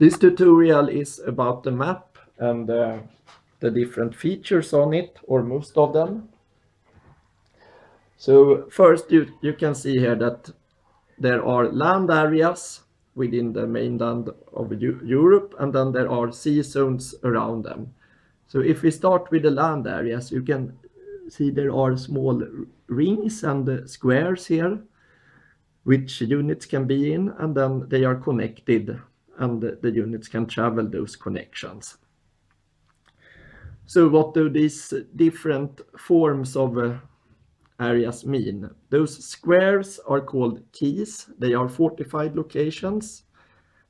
This tutorial is about the map and the different features on it, or most of them. So first you can see here that there are land areas within the mainland of Europe, and then there are sea zones around them. So if we start with the land areas, you can see there are small rings and squares here, which units can be in, and then they are connected, and the units can travel those connections. So what do these different forms of areas mean? Those squares are called keys. They are fortified locations,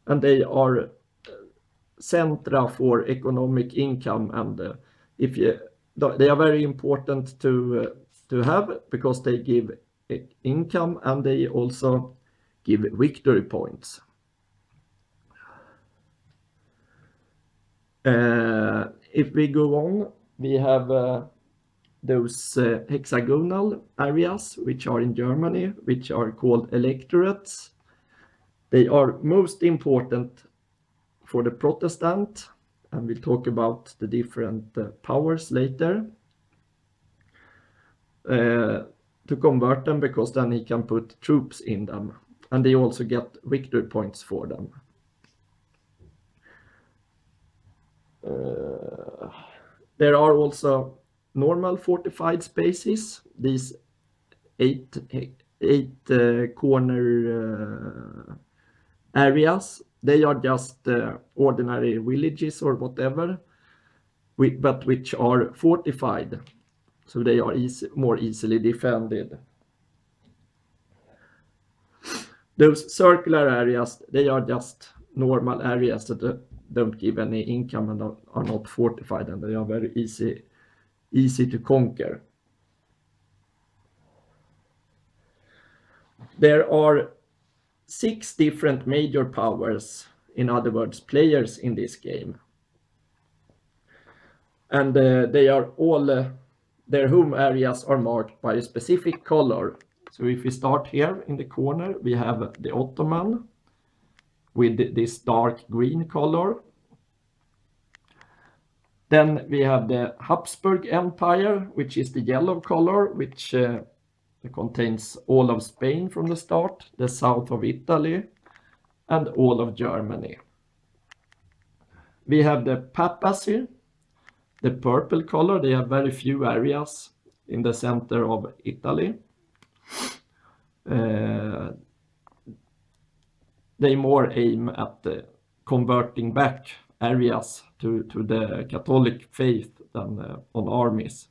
and they are centra for economic income, and they are very important to have, because they give income and they also give victory points. If we go on, we have those hexagonal areas, which are in Germany, which are called electorates. They are most important for the Protestant, and we'll talk about the different powers later, to convert them, because then he can put troops in them, and they also get victory points for them. There are also normal fortified spaces, these eight corner areas. They are just ordinary villages or whatever, but which are fortified, so they are more easily defended. Those circular areas, they are just normal areas that don't give any income and are not fortified, and they are very easy to conquer. There are 6 different major powers, in other words, players in this game. And they are all, their home areas are marked by a specific color. So if we start here in the corner, we have the Ottoman with this dark green color. Then we have the Habsburg Empire, which is the yellow color, which contains all of Spain from the start, the south of Italy, and all of Germany. We have the Papacy, the purple color. They have very few areas in the center of Italy. They more aim at converting back areas to the Catholic faith than on armies.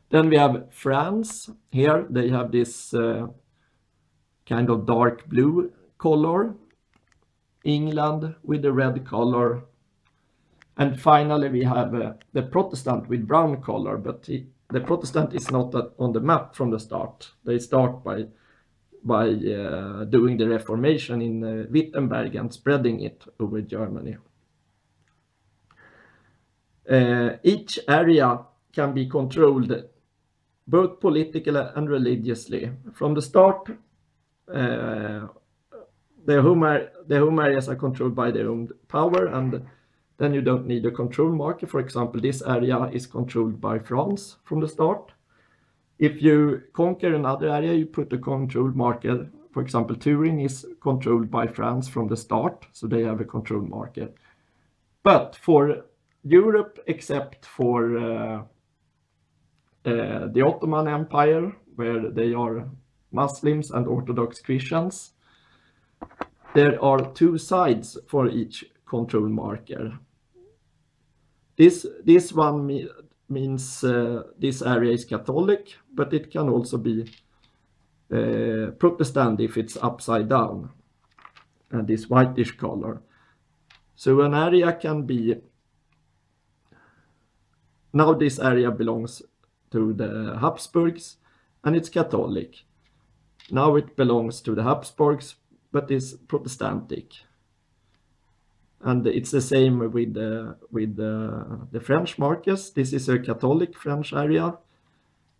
Then we have France. Here they have this kind of dark blue color. England with the red color. And finally we have the Protestant with brown color, but the Protestant is not on the map from the start. They start by doing the Reformation in Wittenberg and spreading it over Germany. Each area can be controlled both politically and religiously. From the start, the home areas are controlled by their own power, and then you don't need a control marker. For example, this area is controlled by France from the start. If you conquer another area, you put a control marker. For example, Turin is controlled by France from the start, so they have a control marker. But for Europe, except for the Ottoman Empire, where they are Muslims and Orthodox Christians, there are 2 sides for each control marker. This one means this area is Catholic, but it can also be Protestant if it's upside down, and this whitish color. So an area can be, now this area belongs to the Habsburgs and it's Catholic. Now it belongs to the Habsburgs, but is Protestantic. And it's the same with the French markers. This is a Catholic French area,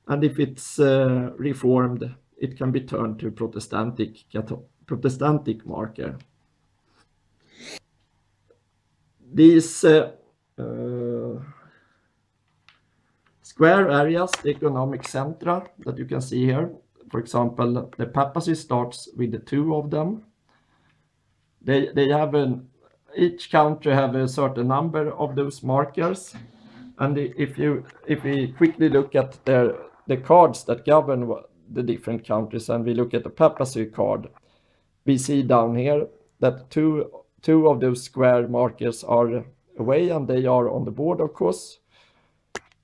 and if it's reformed, it can be turned to Protestantic marker. These square areas, the economic centra that you can see here, for example, the papacy starts with the 2 of them. They have each country have a certain number of those markers, and if we quickly look at the cards that govern the different countries, and we look at the papacy card, we see down here that two of those square markers are away, and they are on the board, of course,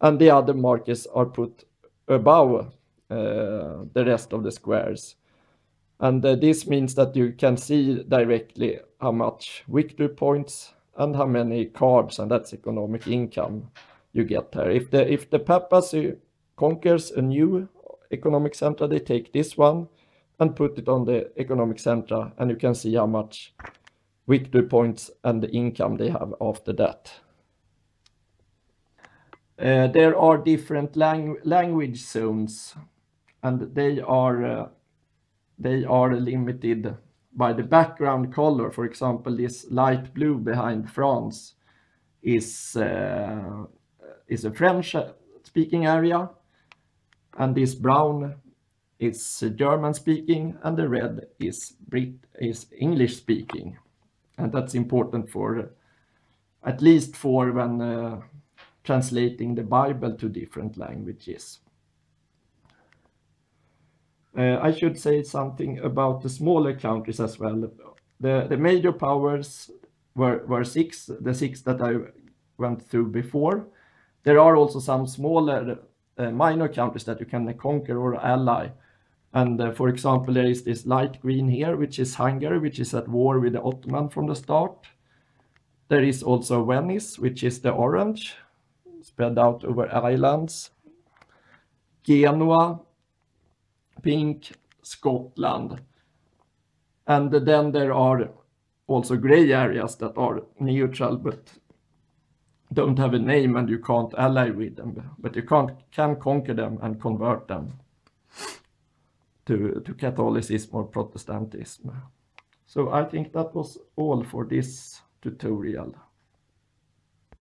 and the other markers are put above the rest of the squares. And this means that you can see directly how much victory points and how many cards, and that's economic income you get there. If the papacy conquers a new economic center, they take this one and put it on the economic center, and you can see how much victory points and the income they have after that. There are different language zones, and they are limited by the background color. For example, this light blue behind France is a French speaking area, and this brown is German speaking, and the red is English speaking. And that's important for, at least for when translating the Bible to different languages. I should say something about the smaller countries as well. The major powers were 6, the 6 that I went through before. There are also some smaller minor countries that you can conquer or ally. And for example, there is this light green here, which is Hungary, which is at war with the Ottoman from the start. There is also Venice, which is the orange, spread out over islands. Genoa, pink, Scotland. And then there are also gray areas that are neutral but don't have a name, and you can't ally with them, but you can conquer them and convert them to Catholicism or Protestantism. So I think that was all for this tutorial.